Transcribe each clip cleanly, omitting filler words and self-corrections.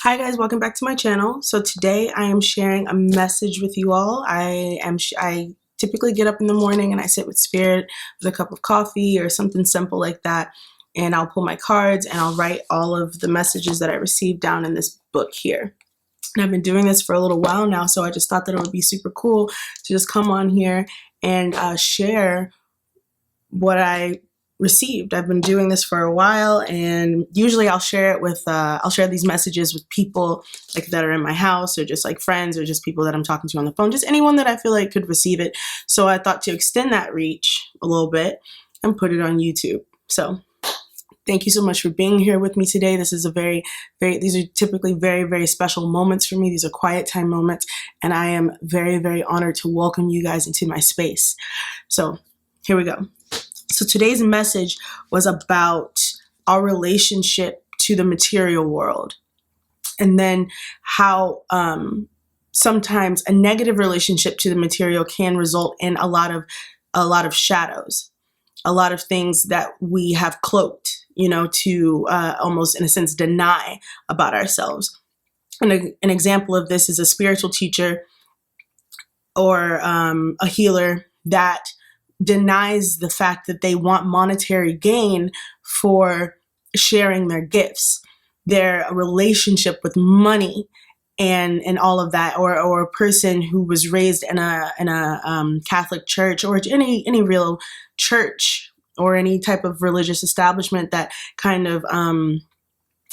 Hi guys, welcome back to my channel. So today I am sharing a message with you all. I typically get up in the morning and I sit with spirit with a cup of coffee or something simple like that, and I'll pull my cards and I'll write all of the messages that I received down in this book here. And I've been doing this for a little while now, so I just thought that it would be super cool to just come on here and share what I received. I've been doing this for a while, and usually I'll share these messages with people like that are in my house, or just like friends, or just people that I'm talking to on the phone, just anyone that I feel like could receive it. So I thought to extend that reach a little bit and put it on YouTube. So thank you so much for being here with me today. This is these are typically very, very special moments for me. These are quiet time moments, and I am very, very honored to welcome you guys into my space. So here we go. So today's message was about our relationship to the material world, and then how sometimes a negative relationship to the material can result in a lot of shadows, a lot of things that we have cloaked, to almost in a sense deny about ourselves. And an example of this is a spiritual teacher or a healer that denies the fact that they want monetary gain for sharing their gifts, their relationship with money, and all of that, or a person who was raised in a Catholic church, or any real church, or any type of religious establishment that kind of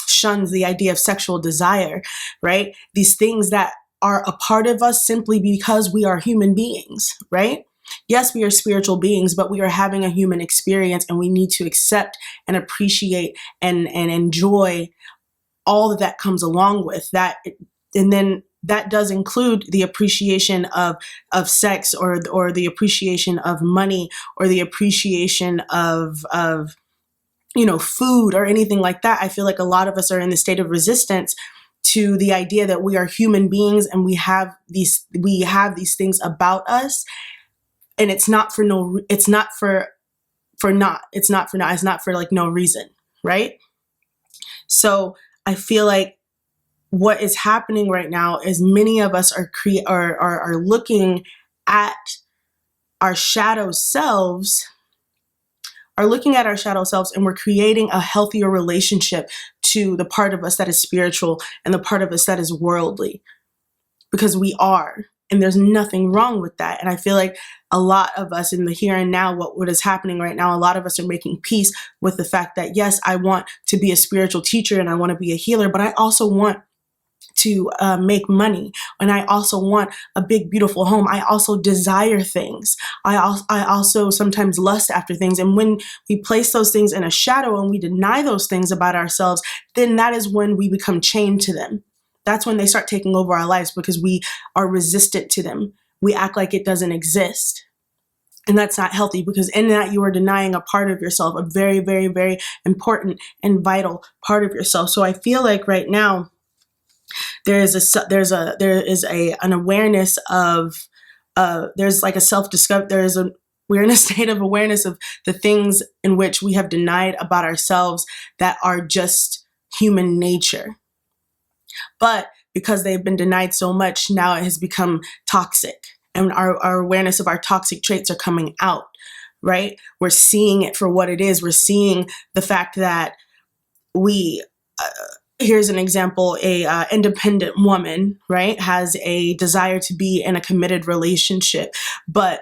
shuns the idea of sexual desire, right? These things that are a part of us simply because we are human beings, right? Yes, we are spiritual beings, but we are having a human experience, and we need to accept and appreciate and enjoy all that comes along with that. And then that does include the appreciation of sex, or the appreciation of money, or the appreciation of food, or anything like that. I feel like a lot of us are in the state of resistance to the idea that we are human beings, and we have these things about us. And it's not for like no reason, right? So I feel like what is happening right now is many of us are looking at our shadow selves, and we're creating a healthier relationship to the part of us that is spiritual and the part of us that is worldly, because we are. And there's nothing wrong with that. And I feel like a lot of us in the here and now, what is happening right now, a lot of us are making peace with the fact that, yes, I want to be a spiritual teacher and I want to be a healer, but I also want to make money, and I also want a big, beautiful home. I also desire things. I also sometimes lust after things. And when we place those things in a shadow and we deny those things about ourselves, then that is when we become chained to them. That's when they start taking over our lives, because we are resistant to them. We act like it doesn't exist. And that's not healthy, because in that you are denying a part of yourself, a very, very, very important and vital part of yourself. So I feel like right now there is an awareness of there's like a self-discovery. We're in a state of awareness of the things in which we have denied about ourselves that are just human nature. But because they've been denied so much, now it has become toxic, and our awareness of our toxic traits are coming out, right? We're seeing it for what it is. We're seeing the fact that here's an example, a independent woman, right, has a desire to be in a committed relationship, but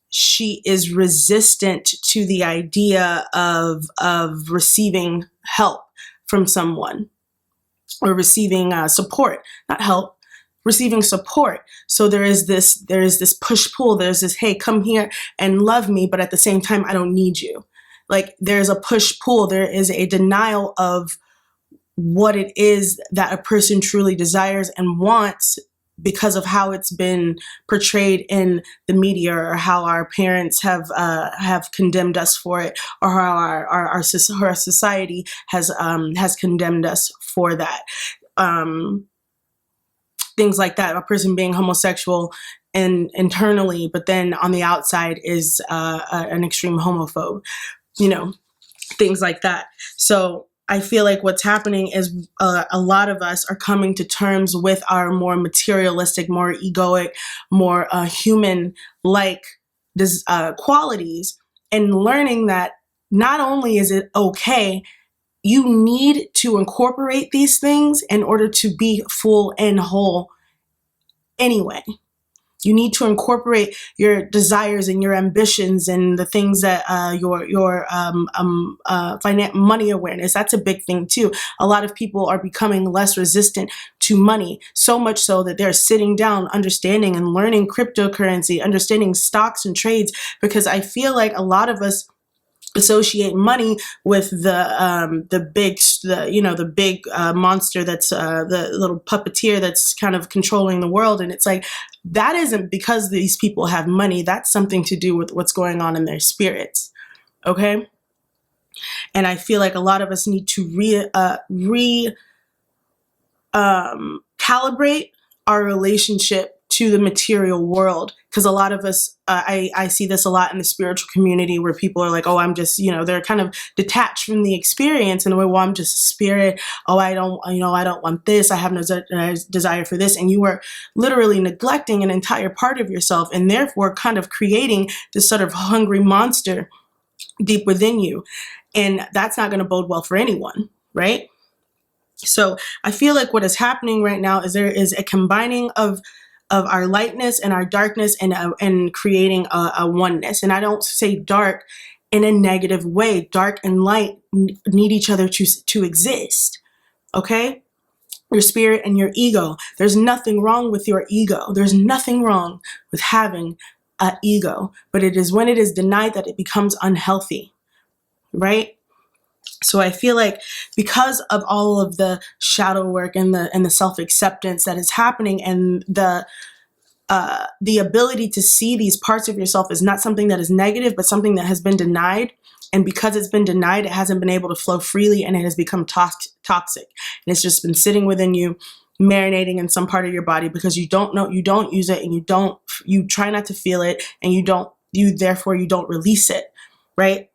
she is resistant to the idea of receiving help from someone, or receiving support, not help, receiving support. So there is this push-pull. There's this, hey, come here and love me, but at the same time, I don't need you. Like, there's a push-pull. There is a denial of what it is that a person truly desires and wants, because of how it's been portrayed in the media, or how our parents have condemned us for it, or how our society has condemned us for that. Things like that, a person being homosexual and internally, but then on the outside is an extreme homophobe, things like that. So I feel like what's happening is a lot of us are coming to terms with our more materialistic, more egoic, more human-like qualities, and learning that not only is it okay, you need to incorporate these things in order to be full and whole anyway. You need to incorporate your desires and your ambitions and the things that your money awareness. That's a big thing too. A lot of people are becoming less resistant to money, so much so that they're sitting down, understanding and learning cryptocurrency, understanding stocks and trades, because I feel like a lot of us associate money with the big monster that's the little puppeteer that's kind of controlling the world. And it's like, that isn't because these people have money. That's something to do with what's going on in their spirits. Okay. And I feel like a lot of us need to calibrate our relationship to the material world, because a lot of us, I see this a lot in the spiritual community, where people are like, oh, I'm just, they're kind of detached from the experience in a way, well, I'm just a spirit. Oh, I don't want this. I have no desire for this. And you are literally neglecting an entire part of yourself, and therefore kind of creating this sort of hungry monster deep within you. And that's not going to bode well for anyone, right? So I feel like what is happening right now is there is a combining of our lightness and our darkness, and creating a oneness. And I don't say dark in a negative way. Dark and light need each other to exist. Okay? Your spirit and your ego. There's nothing wrong with your ego. There's nothing wrong with having an ego. But it is when it is denied that it becomes unhealthy. Right? So I feel like because of all of the shadow work and the self-acceptance that is happening, and the ability to see these parts of yourself as not something that is negative, but something that has been denied. And because it's been denied, it hasn't been able to flow freely, and it has become toxic. And it's just been sitting within you, marinating in some part of your body, because you don't use it, and you try not to feel it, and therefore you don't release it. Right?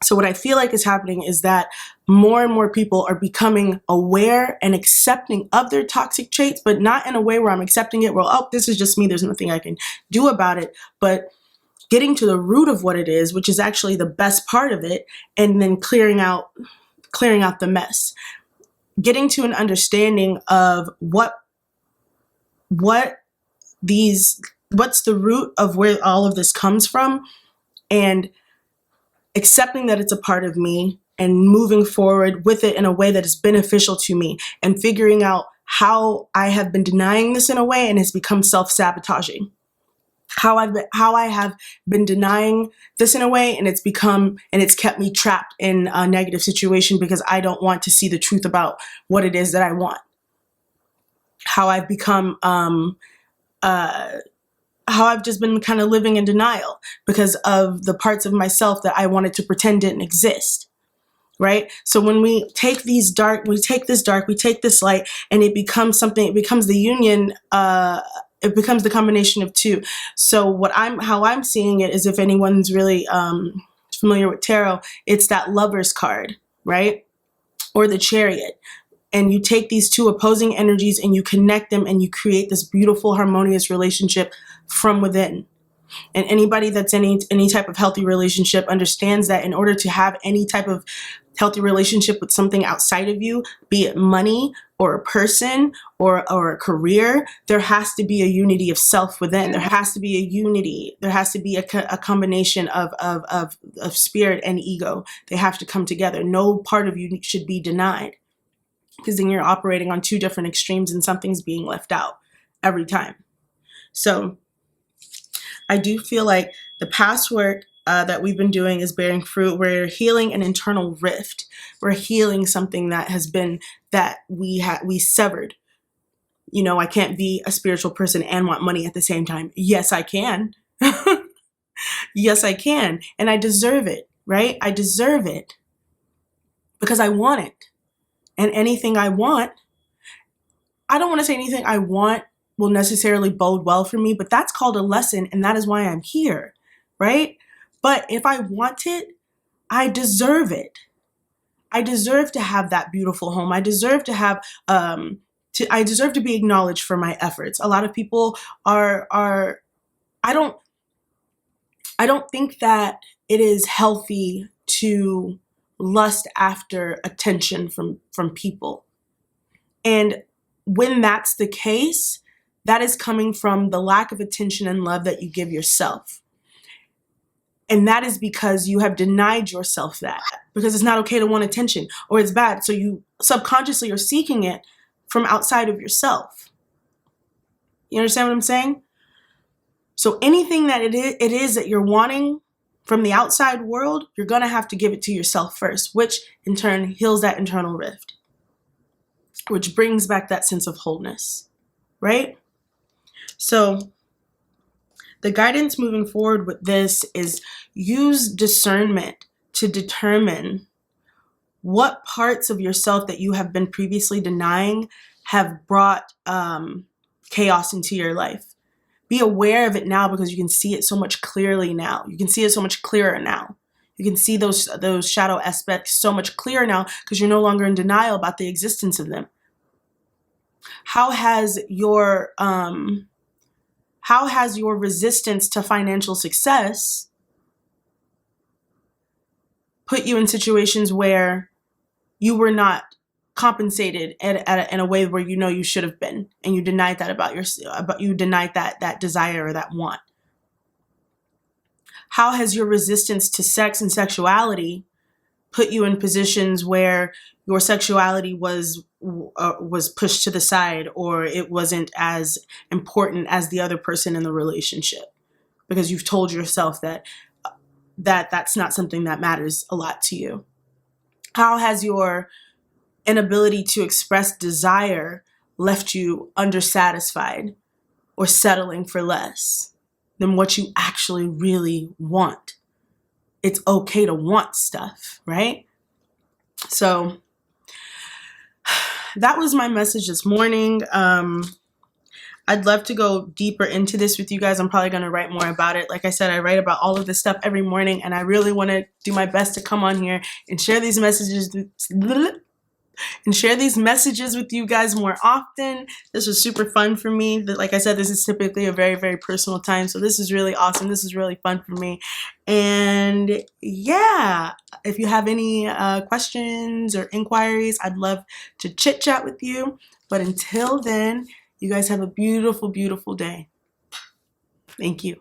So what I feel like is happening is that more and more people are becoming aware and accepting of their toxic traits, but not in a way where I'm accepting it, well, oh, this is just me, there's nothing I can do about it, but getting to the root of what it is, which is actually the best part of it, and then clearing out the mess. Getting to an understanding of what's the root of where all of this comes from, and accepting that it's a part of me, and moving forward with it in a way that is beneficial to me, and figuring out how I have been denying this in a way, and it's become self-sabotaging. How I have been denying this in a way, and it's kept me trapped in a negative situation because I don't want to see the truth about what it is that I want. How I've become how I've just been kind of living in denial because of the parts of myself that I wanted to pretend didn't exist, right? So when we take we take this light, and it becomes something, it becomes the union, it becomes the combination of two. So how I'm seeing it is, if anyone's really familiar with tarot, it's that Lover's card, right? Or the Chariot. And you take these two opposing energies and you connect them, and you create this beautiful, harmonious relationship from within. And anybody that's in any type of healthy relationship understands that in order to have any type of healthy relationship with something outside of you, be it money or a person or a career, there has to be a unity of self within. There has to be a unity. There has to be a combination of spirit and ego. They have to come together. No part of you should be denied, because then you're operating on two different extremes, and something's being left out every time. So I do feel like the past work that we've been doing is bearing fruit. We're healing an internal rift. We're healing something that has been, that we severed. I can't be a spiritual person and want money at the same time. Yes, I can. Yes, I can. And I deserve it, right? I deserve it because I want it. And anything I want, I don't want to say anything I want will necessarily bode well for me, but that's called a lesson, and that is why I'm here, right? But if I want it, I deserve it. I deserve to have that beautiful home. I deserve to have, I deserve to be acknowledged for my efforts. A lot of people I don't think that it is healthy to lust after attention from people. And when that's the case, that is coming from the lack of attention and love that you give yourself. And that is because you have denied yourself that, because it's not okay to want attention, or it's bad. So you subconsciously are seeking it from outside of yourself. You understand what I'm saying? So anything that it is that you're wanting from the outside world, you're going to have to give it to yourself first, which in turn heals that internal rift, which brings back that sense of wholeness, right? So the guidance moving forward with this is use discernment to determine what parts of yourself that you have been previously denying have brought chaos into your life. Be aware of it now, because you can see it so much clearly now. You can see it so much clearer now. You can see those shadow aspects so much clearer now because you're no longer in denial about the existence of them. How has your resistance to financial success put you in situations where you were not compensated in a way where you know you should have been, and you denied that you denied that desire or that want? How has your resistance to sex and sexuality put you in positions where your sexuality was pushed to the side, or it wasn't as important as the other person in the relationship, because you've told yourself that that's not something that matters a lot to you? How has your inability to express desire left you undersatisfied or settling for less than what you actually really want? It's okay to want stuff, right? So that was my message this morning. I'd love to go deeper into this with you guys. I'm probably going to write more about it. Like I said, I write about all of this stuff every morning, and I really want to do my best to come on here and share these messages with you guys more often. This was super fun for me. Like I said, this is typically a very, very personal time. So this is really awesome. This is really fun for me. And yeah, if you have any questions or inquiries, I'd love to chit chat with you. But until then, you guys have a beautiful, beautiful day. Thank you.